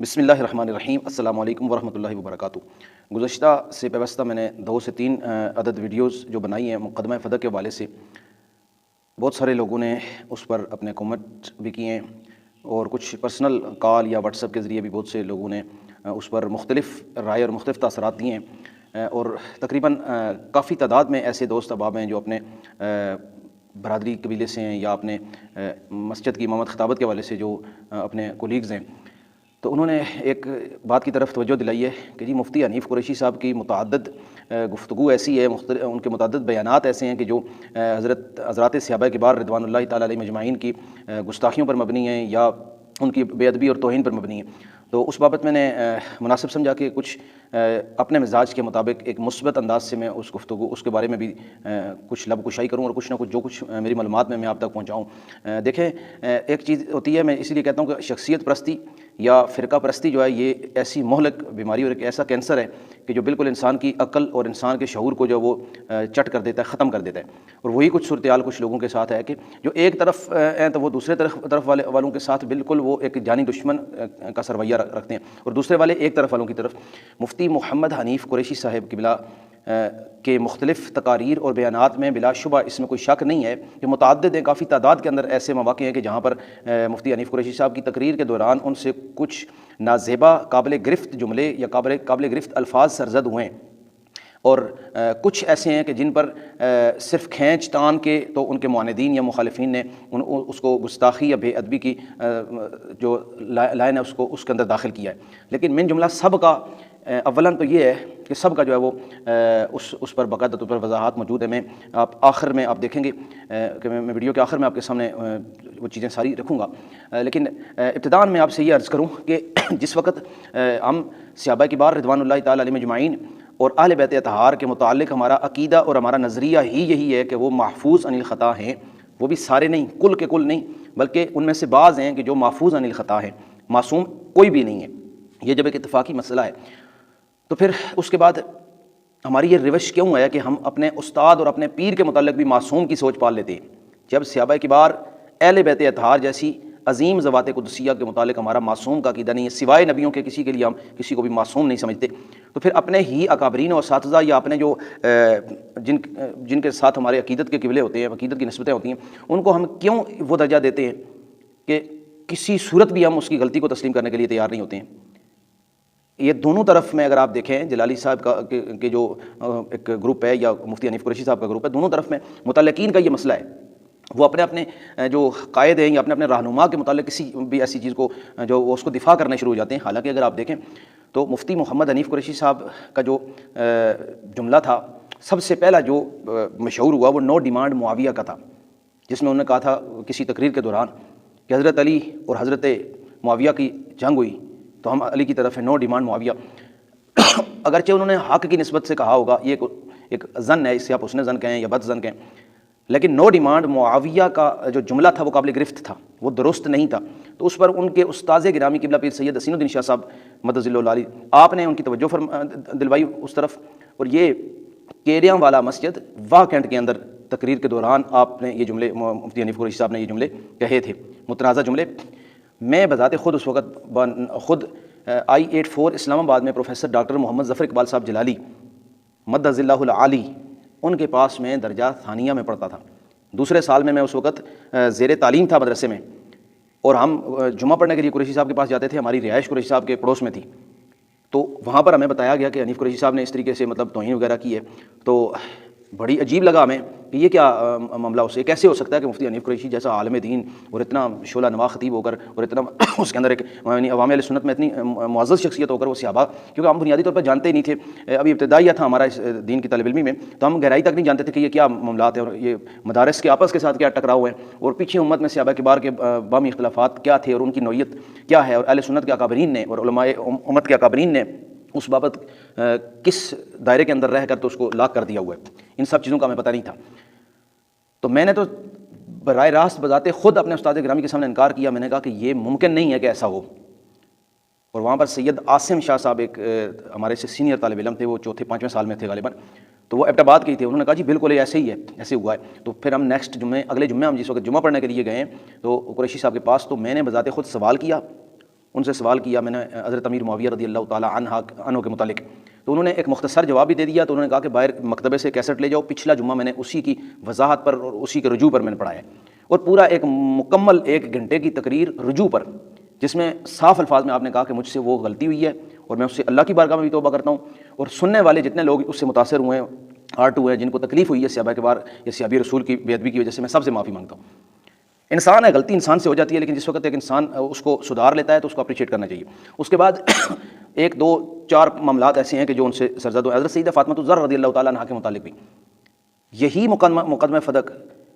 بسم اللہ الرحمن الرحیم۔ السلام علیکم ورحمۃ اللہ وبرکاتہ۔ گزشتہ سے پیوستہ میں نے 2 سے 3 عدد ویڈیوز جو بنائی ہیں مقدمہ فتح کے حوالے سے، بہت سارے لوگوں نے اس پر اپنے کومنٹ بھی کیے ہیں اور کچھ پرسنل کال یا واٹس ایپ کے ذریعے بھی بہت سے لوگوں نے اس پر مختلف رائے اور مختلف تاثرات دیے ہیں، اور تقریباً کافی تعداد میں ایسے دوست احباب ہیں جو اپنے برادری قبیلے سے ہیں یا اپنے مسجد کی امامت خطابت کے حوالے سے جو اپنے کولیگز ہیں، تو انہوں نے ایک بات کی طرف توجہ دلائی ہے کہ جی مفتی حنیف قریشی صاحب کی متعدد گفتگو ایسی ہے، ان کے متعدد بیانات ایسے ہیں کہ جو حضرات صحابہ کبار رضوان اللہ تعالیٰ علیہ مجمعین کی گستاخیوں پر مبنی ہیں یا ان کی بے ادبی اور توہین پر مبنی ہیں۔ تو اس بابت میں نے مناسب سمجھا کہ کچھ اپنے مزاج کے مطابق ایک مثبت انداز سے میں اس کے بارے میں بھی کچھ لب کشائی کروں اور کچھ نہ کچھ جو کچھ میری معلومات میں آپ تک پہنچاؤں۔ دیکھیں، ایک چیز ہوتی ہے، میں اسی لیے کہتا ہوں کہ شخصیت پرستی یا فرقہ پرستی جو ہے یہ ایسی مہلک بیماری اور ایک ایسا کینسر ہے کہ جو بالکل انسان کی عقل اور انسان کے شعور کو جو وہ چٹ کر دیتا ہے، ختم کر دیتا ہے۔ اور وہی کچھ صورتحال کچھ لوگوں کے ساتھ ہے کہ جو ایک طرف ہیں تو وہ دوسرے طرف والوں کے ساتھ بالکل وہ ایک جانی دشمن کا سرویہ رکھتے ہیں، اور دوسرے والے ایک طرف والوں کی طرف مفتی محمد حنیف قریشی صاحب قبلہ کے مختلف تقاریر اور بیانات میں بلا شبہ اس میں کوئی شک نہیں ہے کہ متعدد ہیں، کافی تعداد کے اندر ایسے مواقع ہیں کہ جہاں پر مفتی حنیف قریشی صاحب کی تقریر کے دوران ان سے کچھ نازیبا قابل گرفت جملے یا قابل گرفت الفاظ سرزد ہوئے ہیں، اور کچھ ایسے ہیں کہ جن پر صرف کھینچ تان کے تو ان کے معاندین یا مخالفین نے اس کو گستاخی یا بے ادبی کی جو لائن ہے اس کے اندر داخل کیا ہے۔ لیکن من جملہ سب کا اولاً تو یہ ہے کہ سب کا جو ہے وہ اس پر باقاعدہ طور پر وضاحت موجود ہے۔ میں آخر میں آپ دیکھیں گے کہ میں ویڈیو کے آخر میں آپ کے سامنے وہ چیزیں ساری رکھوں گا، لیکن ابتداءً میں آپ سے یہ عرض کروں کہ جس وقت ہم صحابہ کبار رضوان اللہ تعالیٰ علیہ مجمعین اور اہل بیت اطہار کے متعلق ہمارا عقیدہ اور ہمارا نظریہ ہی یہی ہے کہ وہ محفوظ عن الخطا ہیں، وہ بھی سارے نہیں، کل کے کل نہیں، بلکہ ان میں سے بعض ہیں کہ جو محفوظ عن الخطا ہیں، معصوم کوئی بھی نہیں ہے۔ یہ جب ایک اتفاقی مسئلہ ہے تو پھر اس کے بعد ہماری یہ روش کیوں ہے کہ ہم اپنے استاد اور اپنے پیر کے متعلق بھی معصوم کی سوچ پال لیتے ہیں، جب صحابہ کبار اہل بیت اطہار جیسی عظیم ذوات قدسیہ کے متعلق ہمارا معصوم کا عقیدہ نہیں ہے، سوائے نبیوں کے کسی کے لیے ہم کسی کو بھی معصوم نہیں سمجھتے۔ تو پھر اپنے ہی اکابرین و اساتذہ یا اپنے جو جن کے ساتھ ہمارے عقیدت کے قبلے ہوتے ہیں، عقیدت کی نسبتیں ہوتی ہیں، ان کو ہم کیوں وہ درجہ دیتے ہیں کہ کسی صورت بھی ہم اس کی غلطی کو تسلیم کرنے کے لیے تیار نہیں ہوتے ہیں۔ یہ دونوں طرف میں اگر آپ دیکھیں، جلالی صاحب کا کہ جو ایک گروپ ہے یا مفتی حنیف قریشی صاحب کا گروپ ہے، دونوں طرف میں متعلقین کا یہ مسئلہ ہے، وہ اپنے جو قائد ہیں یا اپنے رہنما کے متعلق کسی بھی ایسی چیز کو جو اس کو دفاع کرنے شروع ہو جاتے ہیں۔ حالانکہ اگر آپ دیکھیں تو مفتی محمد حنیف قریشی صاحب کا جو جملہ تھا، سب سے پہلا جو مشہور ہوا وہ نو ڈیمانڈ معاویہ کا تھا، جس میں انہوں نے کہا تھا کسی تقریر کے دوران کہ حضرت علی اور حضرت معاویہ کی جنگ ہوئی تو ہم علی کی طرف ہے، نو ڈیمانڈ معاویہ۔ اگرچہ انہوں نے حق کی نسبت سے کہا ہوگا، یہ ایک ظن ہے، اس سے آپ حسن ظن کہیں یا بد ظن کہیں، لیکن نو ڈیمانڈ معاویہ کا جو جملہ تھا وہ قابل گرفت تھا، وہ درست نہیں تھا۔ تو اس پر ان کے استاذ گرامی قبلہ پیر سید حسین الدین شاہ صاحب مدد اللہ علیہ، آپ نے ان کی توجہ دلوائی اس طرف، اور یہ کیریاں والا مسجد واہ کینٹ کے اندر تقریر کے دوران آپ نے یہ جملے، مفتی حنیف قریشی صاحب نے یہ جملے کہے تھے، متنازع جملے۔ میں بذات خود اس وقت I-84 اسلام آباد میں پروفیسر ڈاکٹر محمد ظفر اقبال صاحب جلالی مدد اللہ العالی، ان کے پاس میں درجہ ثانیہ میں پڑھتا تھا۔ دوسرے سال میں اس وقت زیر تعلیم تھا مدرسے میں، اور ہم جمعہ پڑھنے کے لیے قریشی صاحب کے پاس جاتے تھے، ہماری رہائش قریشی صاحب کے پڑوس میں تھی۔ تو وہاں پر ہمیں بتایا گیا کہ حنیف قریشی صاحب نے اس طریقے سے توہین وغیرہ کی ہے، تو بڑی عجیب لگا ہمیں کہ یہ کیا معاملہ، اسے کیسے ہو سکتا ہے کہ مفتی حنیف قریشی جیسا عالم دین اور اتنا شعلہ نما خطیب ہو کر اور اتنا اس کے اندر ایک عوام اہل سنت میں اتنی معزز شخصیت ہو کر وہ صحابہ، کیونکہ ہم بنیادی طور پر جانتے ہی نہیں تھے، ابھی ابتدائیہ تھا ہمارا اس دین کی طالب علمی میں، تو ہم گہرائی تک نہیں جانتے تھے کہ یہ کیا معاملات ہیں اور یہ مدارس کے آپس کے ساتھ کیا ٹکراؤ ہیں، اور پیچھے امت میں صحابہ کبار کے باہمی اختلافات کیا تھے اور ان کی نوعیت کیا ہے، اور اہل سنت کے اکابرین نے اور علماء امت کے اکابرین نے اس بابت کس دائرے کے اندر رہ کر تو اس کو لاک کر دیا ہوا ہے، ان سب چیزوں کا ہمیں پتہ نہیں تھا۔ تو میں نے تو براہ راست بذات خود اپنے استاد گرامی کے سامنے انکار کیا، میں نے کہا کہ یہ ممکن نہیں ہے کہ ایسا ہو، اور وہاں پر سید عاصم شاہ صاحب ایک ہمارے سے سینئر طالب علم تھے، وہ 4-5ویں سال میں تھے غالباً، تو وہ ایبٹ آباد کے تھے، انہوں نے کہا جی بالکل ایسے ہی ہے، ایسے ہوا ہے۔ تو پھر ہم نیکسٹ اگلے جمعے ہم جس وقت جمعہ پڑھنے کے لیے گئے تو قریشی صاحب کے پاس، تو میں نے بذات خود سوال کیا ان سے سوال کیا میں نے حضرت امیر معاویہ رضی اللہ تعالیٰ عنہ کے متعلق، تو انہوں نے ایک مختصر جواب بھی دے دیا. تو انہوں نے کہا کہ باہر مکتبے سے کیسٹ لے جاؤ، پچھلا جمعہ میں نے اسی کی وضاحت پر اور اسی کے رجوع پر میں نے پڑھایا، اور پورا ایک مکمل 1 گھنٹے کی تقریر رجوع پر، جس میں صاف الفاظ میں آپ نے کہا کہ مجھ سے وہ غلطی ہوئی ہے اور میں اس سے اللہ کی بارگاہ میں بھی توبہ کرتا ہوں، اور سننے والے جتنے لوگ اس سے متاثر ہوئے ہیں ہارٹ ہوئے ہیں، جن کو تکلیف ہوئی ہے صحابہ کے بار یا صحابی رسول کی بے ادبی کی وجہ سے، میں سب سے معافی مانگتا ہوں. انسان ہے، غلطی انسان سے ہو جاتی ہے، لیکن جس وقت ایک انسان اس کو سدھار لیتا ہے تو اس کو اپریشیٹ کرنا چاہیے. اس کے بعد 1 2 4 معاملات ایسے ہیں کہ جو ان سے سرزد ہوئے. حضرت سیدہ فاطمہ الزہرا رضی اللہ تعالیٰ عنہا کے متعلق بھی یہی مقدمہ فدق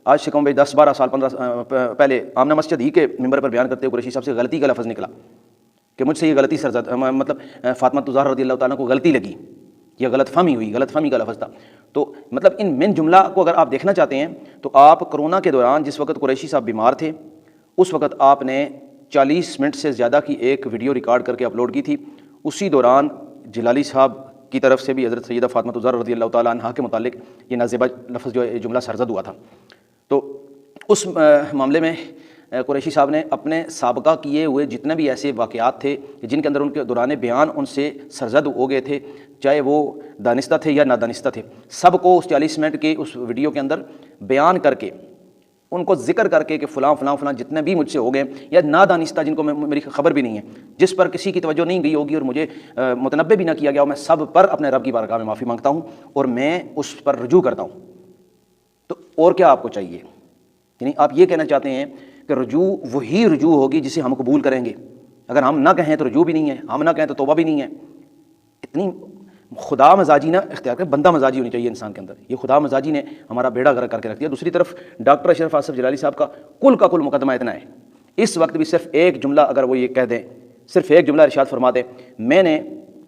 آج سے کم 10 12 سال 15 پہلے آمنہ مسجد ہی کے ممبر پر بیان کرتے ہوئے قریشی صاحب سے غلطی کا لفظ نکلا کہ مجھ سے یہ غلطی سرزد، مطلب فاطمہ الزہرا رضی اللہ تعالیٰ کو غلطی لگی، یہ غلط فہمی ہوئی، غلط فہمی کا لفظ تھا. تو مطلب ان من جملہ کو اگر آپ دیکھنا چاہتے ہیں تو آپ کرونا کے دوران جس وقت قریشی صاحب بیمار تھے، اس وقت آپ نے 40 منٹ سے زیادہ کی ایک ویڈیو ریکارڈ کر کے اپلوڈ کی تھی. اسی دوران جلالی صاحب کی طرف سے بھی حضرت سیدہ فاطمہ الزہرا رضی اللہ تعالیٰ عنہا کے متعلق یہ نازیبہ لفظ جو جملہ سرزد ہوا تھا. تو اس معاملے میں قریشی صاحب نے اپنے سابقہ کیے ہوئے جتنے بھی ایسے واقعات تھے جن کے اندر ان کے دوران بیان ان سے سرزد ہو گئے تھے، چاہے وہ دانستہ تھے یا نادانستہ تھے، سب کو اس 40 منٹ کے اس ویڈیو کے اندر بیان کر کے، ان کو ذکر کر کے کہ فلاں فلاں فلاں جتنے بھی مجھ سے ہو گئے یا نادانستہ جن کو میری خبر بھی نہیں ہے، جس پر کسی کی توجہ نہیں گئی ہوگی اور مجھے متنبہ بھی نہ کیا گیا ہو، میں سب پر اپنے رب کی بارگاہ میں معافی مانگتا ہوں اور میں اس پر رجوع کرتا ہوں. تو اور کیا آپ کو چاہیے؟ یعنی آپ یہ کہنا چاہتے ہیں کہ رجوع وہی رجوع ہوگی جسے ہم قبول کریں گے، اگر ہم نہ کہیں تو رجوع بھی نہیں ہے، ہم نہ کہیں تو توبہ بھی نہیں ہے. اتنی خدا مزاجی نہ اختیار کر، بندہ مزاجی ہونی چاہیے انسان کے اندر. یہ خدا مزاجی نے ہمارا بیڑا غرق کر کے رکھ دیا. دوسری طرف ڈاکٹر اشرف آصف جلالی صاحب کا کل مقدمہ اتنا ہے، اس وقت بھی صرف ایک جملہ اگر وہ یہ کہہ دیں، صرف ایک جملہ ارشاد فرما دیں، میں نے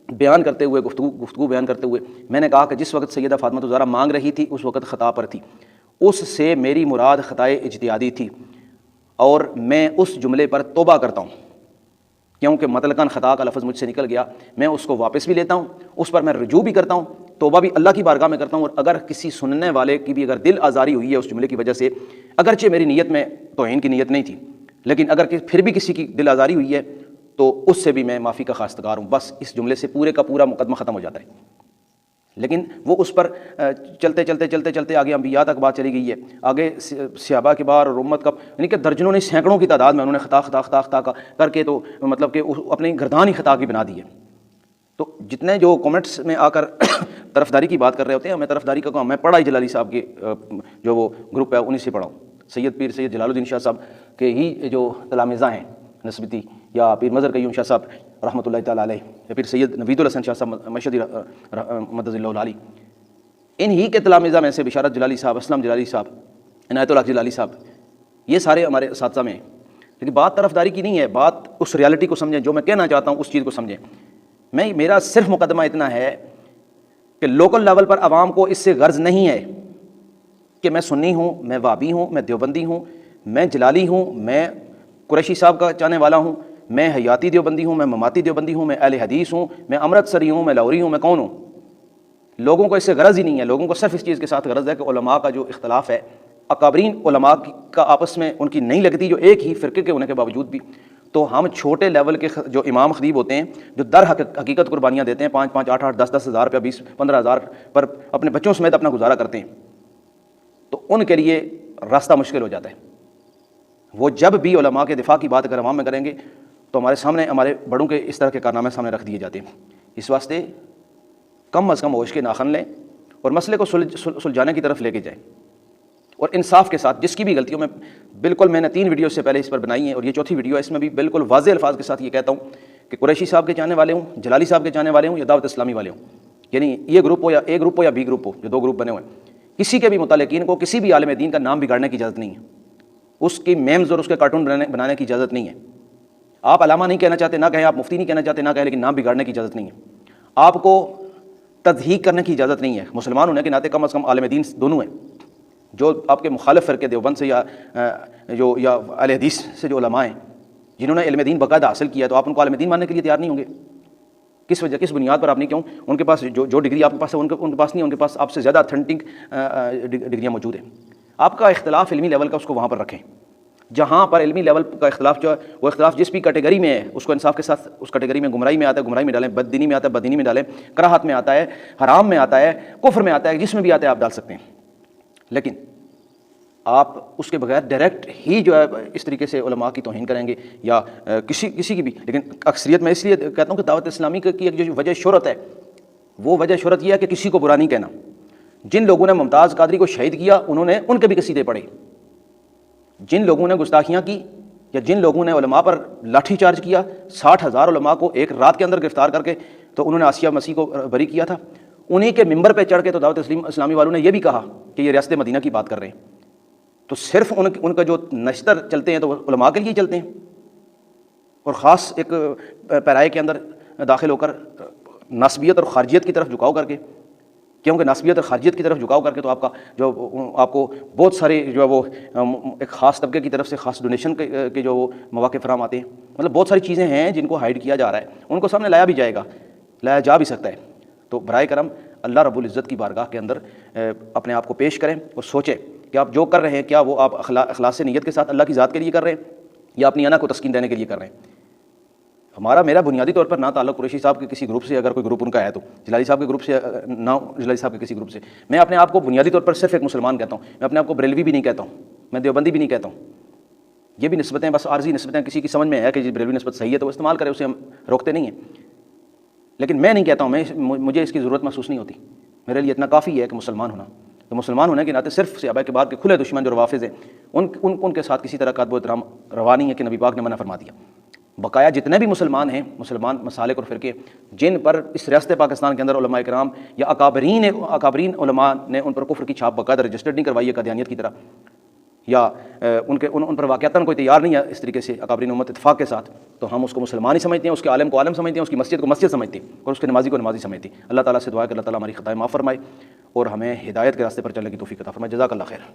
بیان کرتے ہوئے گفتگو بیان کرتے ہوئے میں نے کہا کہ جس وقت سیدہ فاطمہ الزہرا مانگ رہی تھی اس وقت خطا پر تھی، اس سے میری مراد خطائے اجتہادی تھی اور میں اس جملے پر توبہ کرتا ہوں، کیونکہ مطلقاً خطا کا لفظ مجھ سے نکل گیا، میں اس کو واپس بھی لیتا ہوں، اس پر میں رجوع بھی کرتا ہوں، توبہ بھی اللہ کی بارگاہ میں کرتا ہوں. اور اگر کسی سننے والے کی بھی اگر دل آزاری ہوئی ہے اس جملے کی وجہ سے، اگرچہ میری نیت میں توہین کی نیت نہیں تھی، لیکن اگر پھر بھی کسی کی دل آزاری ہوئی ہے تو اس سے بھی میں معافی کا خواستگار ہوں. بس اس جملے سے پورے کا پورا مقدمہ ختم ہو جاتا ہے. لیکن وہ اس پر چلتے آگے انبیاء تک بات چلی گئی ہے، آگے صحابہ کے بار اور امت کا، یعنی کہ درجنوں نے سینکڑوں کی تعداد میں انہوں نے خطا کر کے تو مطلب کہ اپنی گردان ہی خطا کی بنا دی ہے. تو جتنے جو کومنٹس میں آ کر طرفداری کی بات کر رہے ہوتے ہیں، میں طرفداری کا کام میں پڑھا ہی جلالی صاحب کے جو وہ گروپ ہے انہیں سے پڑھا ہوں. سید پیر سید جلال الدین شاہ صاحب کے ہی جو تلامذہ ہیں نسبتی، یا پیر مظہر قیوم شاہ صاحب رحمۃ اللہ تعالیٰ علیہ، یا پھر سید نوید الحسن شاہ صاحب مشہدی مدد اللہ العالی، ان ہی کے تلامذہ میں سے بشارت جلالی صاحب، اسلم جلالی صاحب، عنایت اللہ جلالی صاحب، یہ سارے ہمارے اساتذہ میں ہیں. لیکن بات طرفداری کی نہیں ہے، بات اس ریالٹی کو سمجھیں، جو میں کہنا چاہتا ہوں اس چیز کو سمجھیں. میرا صرف مقدمہ اتنا ہے کہ لوکل لیول پر عوام کو اس سے غرض نہیں ہے کہ میں سنی ہوں، میں وابی ہوں، میں دیوبندی ہوں، میں جلالی ہوں، میں قریشی صاحب کا چاہنے والا ہوں، میں حیاتی دیوبندی ہوں، میں مماتی دیوبندی ہوں، میں اہل حدیث ہوں، میں امرتسری ہوں، میں لاہوری ہوں، میں کون ہوں. لوگوں کو اس سے غرض ہی نہیں ہے. لوگوں کو صرف اس چیز کے ساتھ غرض ہے کہ علماء کا جو اختلاف ہے، اکابرین علماء کا آپس میں ان کی نہیں لگتی، جو ایک ہی فرقے کے ہونے کے باوجود بھی، تو ہم چھوٹے لیول کے جو امام خطیب ہوتے ہیں جو در حقیقت قربانیاں دیتے ہیں، 5 5 8 8 10 ہزار روپیہ 20 15 ہزار پر اپنے بچوں سمیت اپنا گزارا کرتے ہیں، تو ان کے لیے راستہ مشکل ہو جاتا ہے. وہ جب بھی علماء کے دفاع کی بات اگر عوام میں کریں گے تو ہمارے سامنے ہمارے بڑوں کے اس طرح کے کارنامے سامنے رکھ دیے جاتے ہیں. اس واسطے کم از کم ہوش کے ناخن لیں اور مسئلے کو سلجھانے کی طرف لے کے جائیں، اور انصاف کے ساتھ. جس کی بھی غلطیوں میں بالکل، میں نے 3 ویڈیو سے پہلے اس پر بنائی ہیں اور یہ 4تھی ویڈیو ہے، اس میں بھی بالکل واضح الفاظ کے ساتھ یہ کہتا ہوں کہ قریشی صاحب کے چاہنے والے ہوں، جلالی صاحب کے چاہنے والے ہوں، یا دعوت اسلامی والے ہوں، یعنی یہ گروپ ہو یا اے گروپ ہو یا بی گروپ ہو، جو 2 گروپ بنے ہوئے ہیں، کسی کے بھی متعلقین کو کسی بھی عالم دین کا نام بگاڑنے کی اجازت نہیں ہے. اس کی میمز اور اس کے کارٹون بنانے کی اجازت نہیں ہے. آپ علامہ نہیں کہنا چاہتے نہ کہیں، آپ مفتی نہیں کہنا چاہتے نہ کہیں، لیکن نام بگاڑنے کی اجازت نہیں ہے. آپ کو تضحیق کرنے کی اجازت نہیں ہے. مسلمان ہونے کے ناطے کم از کم عالم دین دونوں ہیں. جو آپ کے مخالف فرقے دیوبند سے یا اہل حدیث سے جو علماء ہیں جنہوں نے علم دین باقاعدہ حاصل کیا ہے، تو آپ ان کو عالم دین ماننے کے لیے تیار نہیں ہوں گے. کس وجہ، کس بنیاد پر آپ نہیں؟ کیوں؟ ان کے پاس جو ڈگری آپ کے پاس ہے ان کے پاس نہیں ہے، ان کے پاس آپ سے زیادہ اتھینٹک ڈگریاں موجود ہیں. آپ کا اختلاف علمی لیول کا اس کو وہاں پر رکھیں. جہاں پر علمی لیول کا اختلاف جو ہے وہ اختلاف جس بھی کیٹیگری میں ہے اس کو انصاف کے ساتھ اس کیٹیگری میں گمراہی میں آتا ہے گمراہی میں ڈالیں، بد دینی میں آتا ہے بد دینی میں ڈالیں، کراہت میں آتا ہے، حرام میں آتا ہے، کفر میں آتا ہے، جس میں بھی آتا ہے آپ ڈال سکتے ہیں. لیکن آپ اس کے بغیر ڈائریکٹ ہی جو ہے اس طریقے سے علماء کی توہین کریں گے یا کسی کی بھی. لیکن اکثریت میں اس لیے کہتا ہوں کہ دعوت اسلامی کی ایک جو وجہ شہرت ہے وہ وجہ شہرت یہ ہے کہ کسی کو برا نہیں کہنا. جن لوگوں نے ممتاز قادری کو شہید کیا انہوں نے ان کے بھی قصیدے پڑھے. جن لوگوں نے گستاخیاں کی یا جن لوگوں نے علماء پر لاٹھی چارج کیا، 60,000 علماء کو ایک رات کے اندر گرفتار کر کے تو انہوں نے آسیہ مسیح کو بری کیا تھا. انہی کے ممبر پہ چڑھ کے تو دعوت اسلامی والوں نے یہ بھی کہا کہ یہ ریاست مدینہ کی بات کر رہے ہیں. تو صرف ان کا جو نشتر چلتے ہیں تو وہ علماء کے لیے چلتے ہیں، اور خاص ایک پیرائے کے اندر داخل ہو کر نسبیت اور خارجیت کی طرف جھکاؤ کر کے، کیونکہ نسبیت اور خارجیت کی طرف جھکاؤ کر کے تو آپ کو بہت سارے جو ہے وہ ایک خاص طبقے کی طرف سے خاص ڈونیشن کے جو وہ مواقع فراہم آتے ہیں. مطلب بہت ساری چیزیں ہیں جن کو ہائیڈ کیا جا رہا ہے، ان کو سامنے لایا بھی جائے گا، لایا جا بھی سکتا ہے. تو برائے کرم اللہ رب العزت کی بارگاہ کے اندر اپنے آپ کو پیش کریں اور سوچیں کہ آپ جو کر رہے ہیں کیا وہ آپ اخلاص نیت کے ساتھ اللہ کی ذات کے لیے کر رہے ہیں یا اپنی انا کو تسکین دینے کے لیے کر رہے ہیں. میرا بنیادی طور پر نہ تعلق قریشی صاحب کے کسی گروپ سے، اگر کوئی گروپ ان کا ہے تو جلالی صاحب کے گروپ سے، نہ جلالی صاحب کے کسی گروپ سے. میں اپنے آپ کو بنیادی طور پر صرف ایک مسلمان کہتا ہوں. میں اپنے آپ کو بریلوی بھی نہیں کہتا ہوں، میں دیوبندی بھی نہیں کہتا ہوں. یہ بھی نسبتیں بس عارضی نسبتیں، کسی کی سمجھ میں ہے کہ بریلوی نسبت صحیح ہے تو وہ استعمال کرے، اسے ہم روکتے نہیں ہیں. لیکن میں نہیں کہتا ہوں، مجھے اس کی ضرورت محسوس نہیں ہوتی. میرے لیے اتنا کافی ہے کہ مسلمان ہونا. تو مسلمان ہونے کے ناطے صرف صحابہ کے بعد کے کھلے دشمن جو روافظ ہیں ان کے ساتھ کسی طرح کا ادب و احترام روا نہیں ہے کہ نبی پاک نے منع فرما دیا. بقایا جتنے بھی مسلمان ہیں، مسلمان مسالک اور فرقے جن پر اس ریاست پاکستان کے اندر علماء کرام یا اکابرین علماء نے ان پر کفر کی چھاپ باقاعدہ رجسٹرڈ نہیں کروائی ہے قادیانیت کی طرح، یا ان پر واقعتاً کوئی تیار نہیں ہے اس طریقے سے اکابرین امت اتفاق کے ساتھ، تو ہم اس کو مسلمان ہی سمجھتے ہیں، اس کے عالم کو عالم سمجھتے ہیں، اس کی مسجد کو مسجد سمجھتے ہیں اور اس کے نمازی کو نمازی سمجھتے ہیں. اللہ تعالیٰ سے دعا ہے کہ اللہ تعالیٰ ہماری خطائیں معاف فرمائے اور ہمیں ہدایت کے راستے پر چلنے کی توفیق عطا فرمائے. جزاک اللہ خیر.